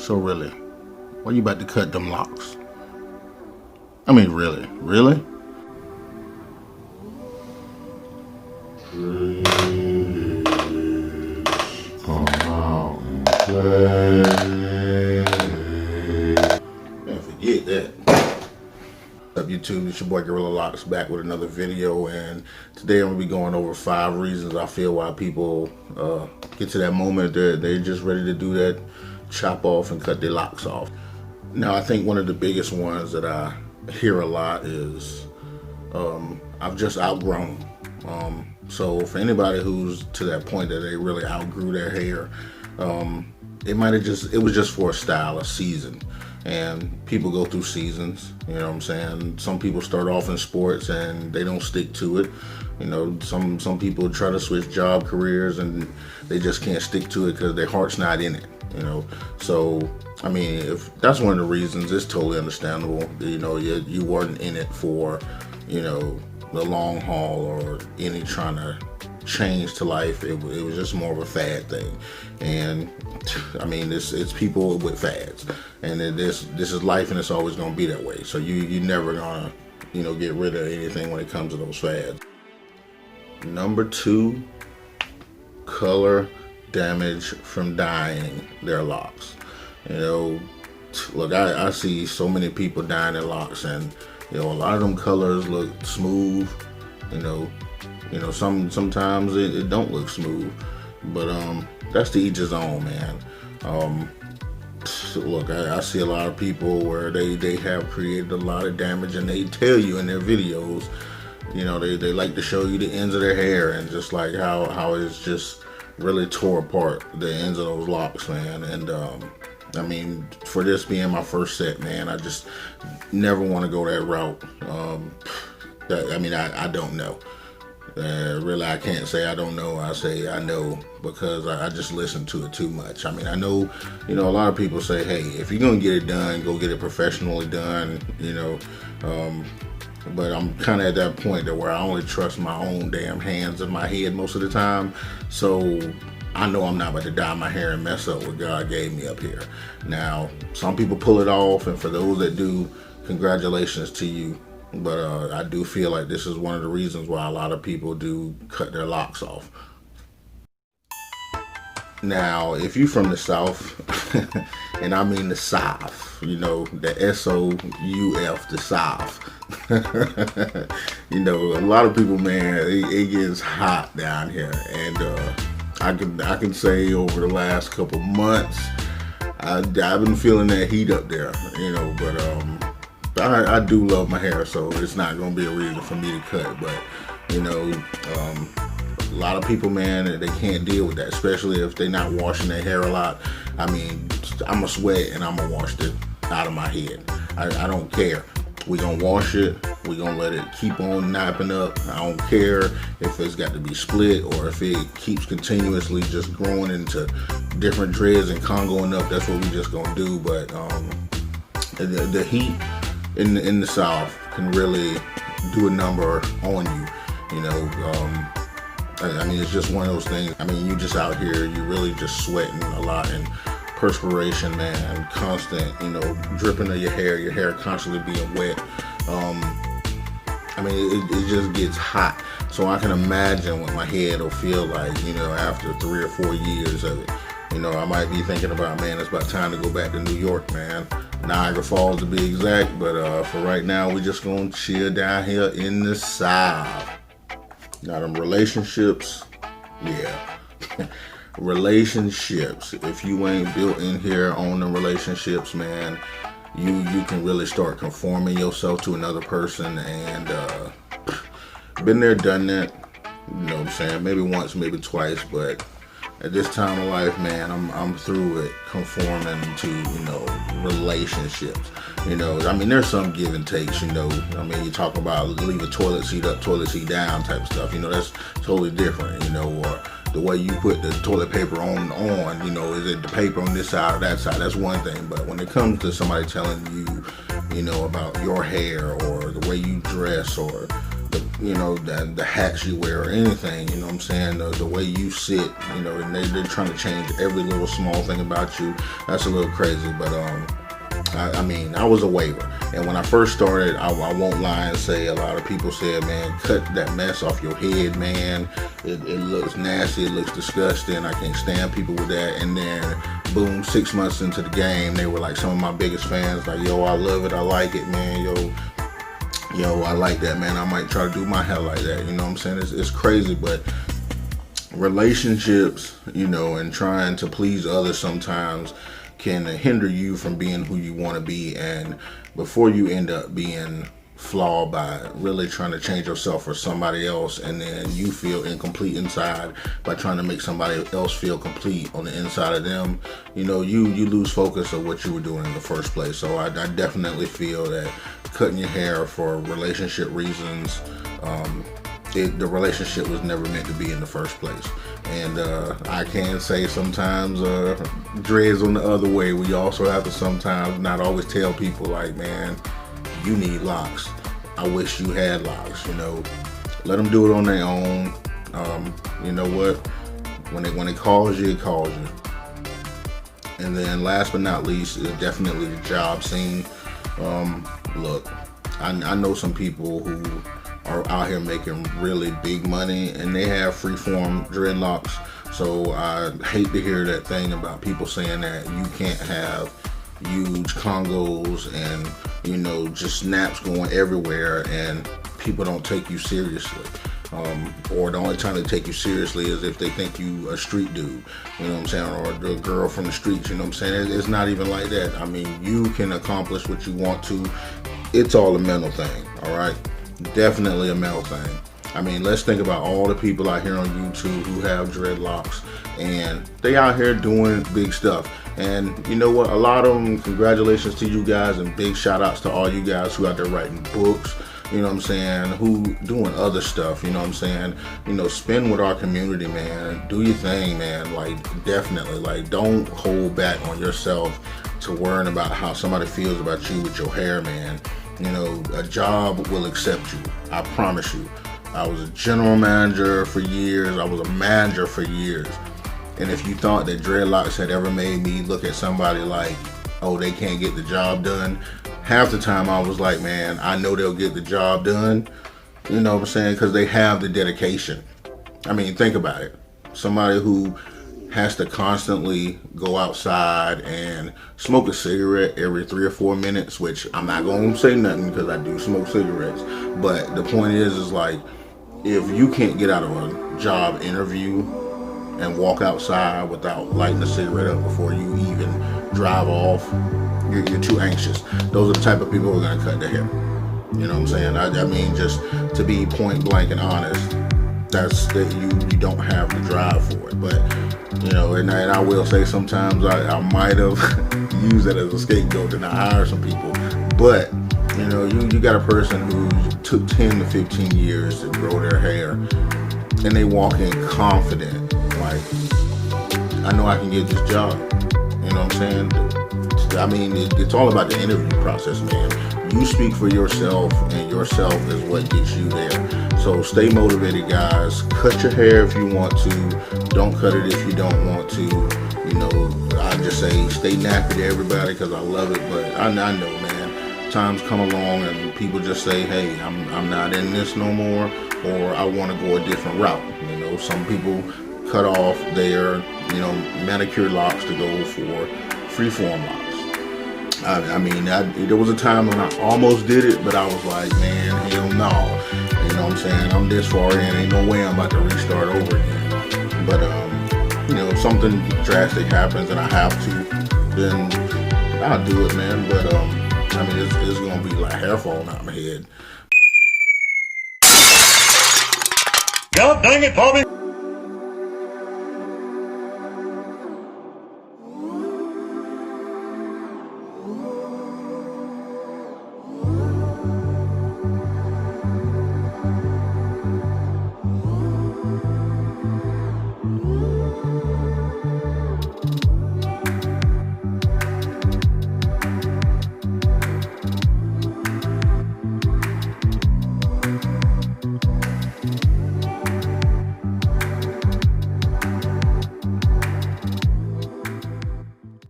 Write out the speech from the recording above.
So really, why you about to cut them locks? I mean, really? Really? Man, forget that. What's up, YouTube? It's your boy Guerrilla Locs back with another video, and today I'm gonna be going over 5 reasons I feel why people get to that moment that they're just ready to do that, chop off and cut their locks off. Now, I think one of the biggest ones that I hear a lot is I've just outgrown. So for anybody who's to that point that they really outgrew their hair, it was just for a style, a season. And people go through seasons, you know what I'm saying? Some people start off in sports and they don't stick to it. You know, some people try to switch job careers and they just can't stick to it because their heart's not in it, you know? So, I mean, if that's one of the reasons, it's totally understandable. You know, you weren't in it for, you know, the long haul or any trying to change to life. It was just more of a fad thing. And I mean, it's people with fads, and this is life, and it's always going to be that way. So you're never gonna, you know, get rid of anything when it comes to those fads. Number 2, color damage from dyeing their locks. You know, look, I see so many people dyeing their locks, and you know, a lot of them colors look smooth. You know, sometimes it don't look smooth, but that's to each his own, man. Look, I see a lot of people where they have created a lot of damage, and they tell you in their videos, you know, they like to show you the ends of their hair and just like how it's just really tore apart the ends of those locks, man. And I mean, for this being my first set, man, I just never want to go that route. I mean, I don't know. Really, I can't say I don't know. I say I know because I just listen to it too much. I mean, I know, you know, a lot of people say, hey, if you're going to get it done, go get it professionally done, you know. But I'm kind of at that point that where I only trust my own damn hands and my head most of the time. So I know I'm not about to dye my hair and mess up what God gave me up here. Now, some people pull it off, and for those that do, congratulations to you. But I do feel like this is one of the reasons why a lot of people do cut their locks off. Now, if you're from the South, and I mean the South, you know, the S-O-U-F, the South. You know, a lot of people, man, it gets hot down here. And I can say over the last couple months, I've been feeling that heat up there, you know, but I do love my hair, so it's not going to be a reason for me to cut. But, you know, a lot of people, man, they can't deal with that, especially if they're not washing their hair a lot. I mean, I'm going to sweat and I'm going to wash it out of my head. I don't care. We're going to wash it. We're going to let it keep on napping up. I don't care if it's got to be split or if it keeps continuously just growing into different dreads and congoing up. That's what we just going to do. But the heat in the South can really do a number on you. You know, I mean, it's just one of those things. I mean, you just out here, you're really just sweating a lot, and perspiration, man, constant, you know, dripping of your hair constantly being wet. I mean, it just gets hot. So I can imagine what my head will feel like, you know, after 3 or 4 years of it. You know, I might be thinking about, man, it's about time to go back to New York, man. Niagara Falls to be exact, but for right now, we just gonna chill down here in the South. Now, them relationships, yeah. Relationships, if you ain't built in here on the relationships, man, you can really start conforming yourself to another person. And been there, done that, you know what I'm saying, maybe once, maybe twice, but at this time of life, man, I'm through it conforming to, you know, relationships. You know, I mean, there's some give and takes, you know. I mean, you talk about leave a toilet seat up, toilet seat down type of stuff. You know, that's totally different, you know, or the way you put the toilet paper on, you know, is it the paper on this side or that side? That's one thing. But when it comes to somebody telling you, you know, about your hair or the way you dress or the hats you wear or anything, you know what I'm saying, the way you sit, and they're trying to change every little small thing about you. That's a little crazy, but I was a waiver. And when I first started, I won't lie and say a lot of people said, man, cut that mess off your head, man. It looks nasty. It looks disgusting. I can't stand people with that. And then, boom, 6 months into the game, they were like some of my biggest fans. Like, yo, I love it. I like it, man. Yo, I like that, man. I might try to do my hair like that. You know what I'm saying? It's crazy, but relationships, and trying to please others sometimes can hinder you from being who you want to be, and before you end up being flawed by really trying to change yourself for somebody else, and then you feel incomplete inside by trying to make somebody else feel complete on the inside of them, you lose focus of what you were doing in the first place. So I definitely feel that cutting your hair for relationship reasons, the relationship was never meant to be in the first place. And I can say sometimes dreads on the other way. We also have to sometimes not always tell people like, man, you need locks. I wish you had locks. Let them do it on their own. You know what? When it calls you, it calls you. And then last but not least is definitely the job scene. Look, I know some people who are out here making really big money, and they have freeform dreadlocks. So I hate to hear that thing about people saying that you can't have huge Congos and just snaps going everywhere, and people don't take you seriously. Or the only time they take you seriously is if they think you a street dude, you know what I'm saying, or the girl from the streets, you know what I'm saying. It's not even like that. I mean, you can accomplish what you want to. It's all a mental thing, all right? Definitely a mental thing. I mean, let's think about all the people out here on YouTube who have dreadlocks, and they out here doing big stuff. And you know what? A lot of them, congratulations to you guys, and big shout outs to all you guys who out there writing books, you know what I'm saying, who doing other stuff, you know what I'm saying. Spend with our community, man. Do your thing, man. Like, definitely, like, don't hold back on yourself to worrying about how somebody feels about you with your hair, man. A job will accept you. I promise you. I was a general manager for years. I was a manager for years. And if you thought that dreadlocks had ever made me look at somebody like, oh, they can't get the job done, half the time I was like, man, I know they'll get the job done. You know what I'm saying? Because they have the dedication. I mean, think about it. Somebody who has to constantly go outside and smoke a cigarette every 3 or 4 minutes, which I'm not going to say nothing because I do smoke cigarettes. But the point is like, if you can't get out of a job interview and walk outside without lighting a cigarette up before you even drive off, you're too anxious. Those are the type of people who are going to cut their hair. You know what I'm saying? I mean, just to be point blank and honest, that's that you don't have the drive for it. But and I will say sometimes I might have used it as a scapegoat and I hired some people. But you got a person who took 10 to 15 years to grow their hair, and they walk in confident, like, I know I can get this job. You know what I'm saying? I mean, it's all about the interview process, man. You speak for yourself, and yourself is what gets you there. So stay motivated, guys. Cut your hair if you want to. Don't cut it if you don't want to. I just say stay nappy to everybody because I love it. But I know, man, times come along and people just say, hey, I'm not in this no more, or I want to go a different route. Some people cut off their, manicured locks to go for freeform locks. I mean, there was a time when I almost did it, but I was like, man, hell no. You know what I'm saying? I'm this far in, ain't no way I'm about to restart over again. But, if something drastic happens and I have to, then I'll do it, man. But, I mean, it's going to be like hair falling out my head. God dang it, Bobby!